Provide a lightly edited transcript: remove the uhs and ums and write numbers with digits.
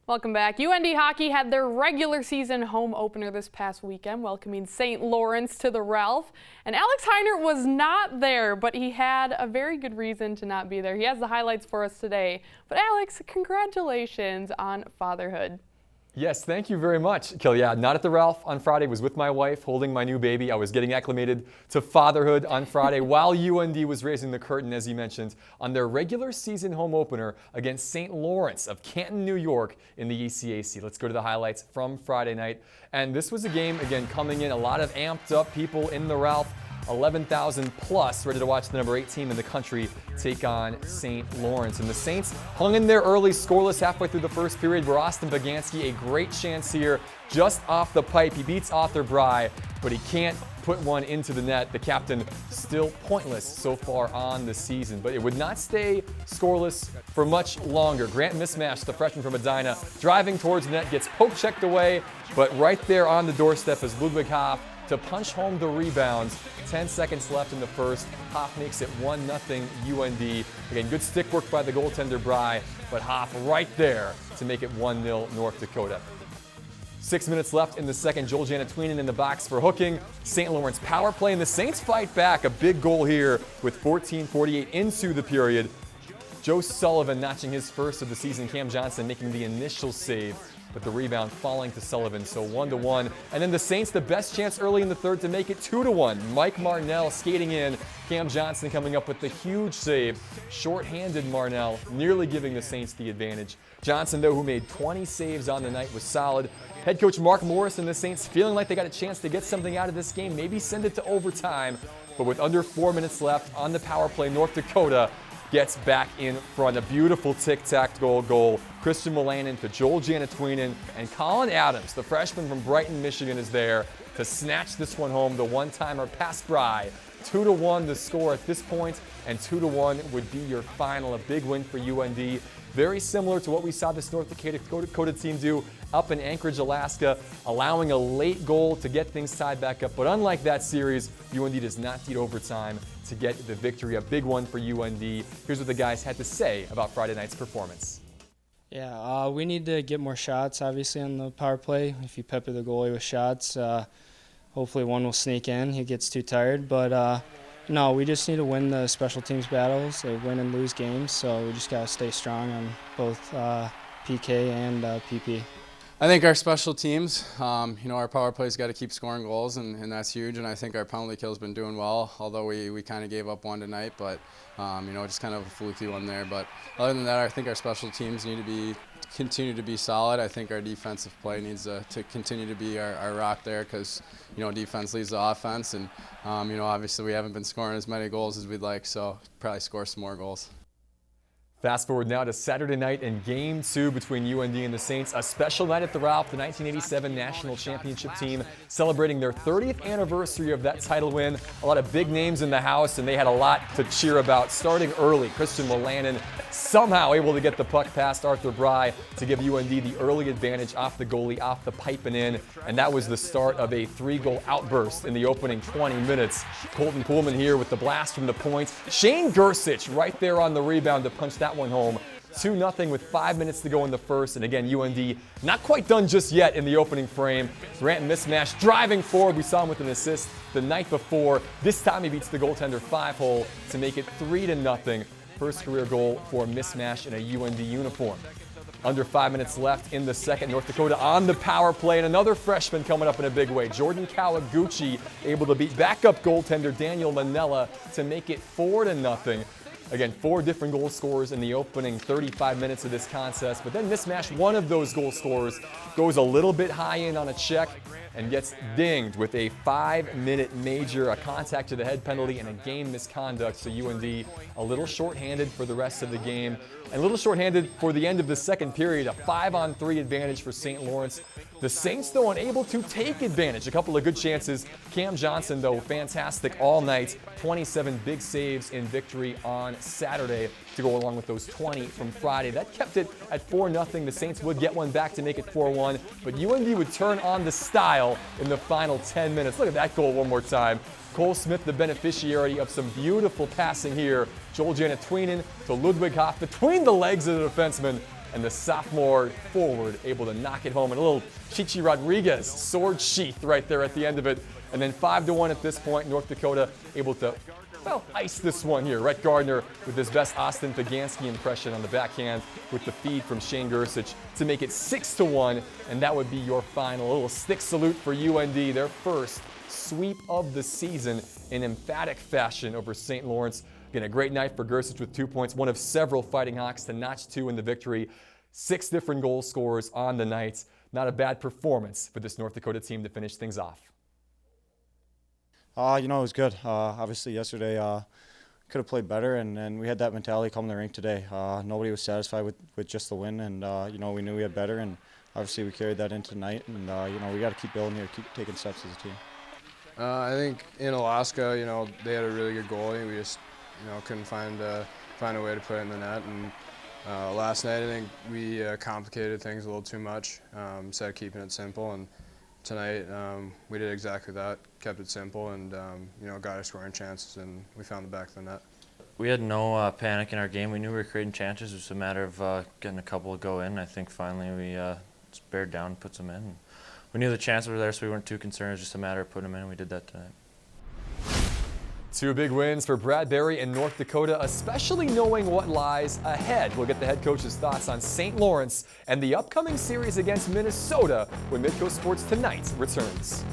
Welcome back. UND hockey had their regular season home opener this past weekend, welcoming St. Lawrence to the Ralph. And Alex Heinert was not there, but he had a very good reason to not be there. He has the highlights for us today. But Alex, congratulations on fatherhood. Yes, thank you very much, Kelly. Yeah, not at the Ralph on Friday. Was with my wife holding my new baby. I was getting acclimated to fatherhood on Friday while UND was raising the curtain, as you mentioned, on their regular season home opener against St. Lawrence of Canton, New York in the ECAC. Let's go to the highlights from Friday night. And this was a game, again, coming in a lot of amped up people in the Ralph. 11,000 plus ready to watch the number 8 team in the country take on St. Lawrence. And the Saints hung in there early, scoreless halfway through the first period, where Austin Bagansky, a great chance here, just off the pipe. He beats Arthur Bry, but he can't put one into the net. The captain still pointless so far on the season, but it would not stay scoreless for much longer. Grant Mismash, the freshman from Medina, driving towards the net, gets poke-checked away, but right there on the doorstep is Ludwig Hoff to punch home the rebounds. 10 seconds left in the first. Hoff makes it 1-0 UND. Again, good stick work by the goaltender Bry, but Hoff right there to make it 1-0 North Dakota. 6 minutes left in the second. Joel Janetwinen in the box for hooking. St. Lawrence power play, and the Saints fight back. A big goal here with 14:48 into the period. Joe Sullivan notching his first of the season. Cam Johnson making the initial save, but the rebound falling to Sullivan, so 1-1. And then the Saints, the best chance early in the third to make it 2-1. Mike Marnell skating in. Cam Johnson coming up with the huge save. Short-handed Marnell, nearly giving the Saints the advantage. Johnson, though, who made 20 saves on the night, was solid. Head coach Mark Morris and the Saints feeling like they got a chance to get something out of this game, maybe send it to overtime. But with under 4 minutes left on the power play, North Dakota gets back in front. A beautiful tic-tac goal. Christian Molanin to Joel Janetwinen, and Colin Adams, the freshman from Brighton, Michigan, is there to snatch this one home. The one-timer past Bry. 2-1 the score at this point, and 2-1 would be your final. A big win for UND. Very similar to what we saw this North Dakota team do up in Anchorage, Alaska, allowing a late goal to get things tied back up. But unlike that series, UND does not need overtime to get the victory. A big one for UND. Here's what the guys had to say about Friday night's performance. Yeah, we need to get more shots, obviously, on the power play. If you pepper the goalie with shots, hopefully one will sneak in. He gets too tired. But no, we just need to win the special teams battles. They win and lose games, so we just got to stay strong on both PK and PP. I think our special teams, our power play's got to keep scoring goals, and that's huge. And I think our penalty kill's been doing well, although we kind of gave up one tonight. But just kind of a fluky one there. But other than that, I think our special teams need to continue to be solid. I think our defensive play needs to continue to be our rock there, because defense leads the offense, and obviously we haven't been scoring as many goals as we'd like, so probably score some more goals. Fast forward now to Saturday night in Game 2 between UND and the Saints. A special night at the Ralph, the 1987 National Championship team celebrating their 30th anniversary of that title win. A lot of big names in the house, and they had a lot to cheer about. Starting early, Christian Molanin somehow able to get the puck past Arthur Bry to give UND the early advantage off the goalie, off the pipe and in. And that was the start of a 3-goal outburst in the opening 20 minutes. Colton Pullman here with the blast from the point. Shane Gersich right there on the rebound to punch that one home. 2-0 with 5 minutes to go in the first. And again, UND not quite done just yet in the opening frame. Grant Mismash driving forward. We saw him with an assist the night before. This time he beats the goaltender 5-hole to make it 3-0. First career goal for Mismash in a UND uniform. Under 5 minutes left in the second. North Dakota on the power play, and another freshman coming up in a big way. Jordan Kawaguchi able to beat backup goaltender Daniel Manella to make it 4-0. Again, 4 different goal scorers in the opening 35 minutes of this contest. But then Mismash, one of those goal scorers, goes a little bit high in on a check and gets dinged with a 5-minute major, a contact to the head penalty, and a game misconduct. So UND a little shorthanded for the rest of the game. And a little shorthanded for the end of the second period, a 5-on-3 advantage for St. Lawrence. The Saints, though, unable to take advantage. A couple of good chances. Cam Johnson, though, fantastic all night. 27 big saves in victory on Saturday to go along with those 20 from Friday. That kept it at 4-0. The Saints would get one back to make it 4-1, but UND would turn on the style in the final 10 minutes. Look at that goal one more time. Cole Smith, the beneficiary of some beautiful passing here. Joel Janetwinen to Ludwig Hoff between the legs of the defenseman. and the sophomore forward able to knock it home. And a little Chichi Rodriguez sword sheath right there at the end of it. And then 5-1 at this point, North Dakota able to, well, ice this one here. Rhett Gardner with his best Austin Pagansky impression on the backhand with the feed from Shane Gersich to make it 6-1, and that would be your final. A little stick salute for UND, their first sweep of the season in emphatic fashion over St. Lawrence. Again, a great night for Gersich with 2 points, one of several Fighting Hawks to notch 2 in the victory. 6 different goal scorers on the night. Not a bad performance for this North Dakota team to finish things off. It was good. Obviously, yesterday could have played better, and we had that mentality come to the rink today. Nobody was satisfied with just the win, and we knew we had better, and obviously we carried that into tonight. And we got to keep building here, keep taking steps as a team. I think in Alaska, they had a really good goalie. We just, couldn't find a way to put it in the net. And last night, I think we complicated things a little too much instead of keeping it simple. And tonight, we did exactly that, kept it simple, and got our scoring chances, and we found the back of the net. We had no panic in our game. We knew we were creating chances. It was a matter of getting a couple to go in. I think finally we just bared down and put some in. We knew the chances were there, so we weren't too concerned. It was just a matter of putting them in, and we did that tonight. 2 big wins for Bradbury and North Dakota, especially knowing what lies ahead. We'll get the head coach's thoughts on St. Lawrence and the upcoming series against Minnesota when Midco Sports Tonight returns.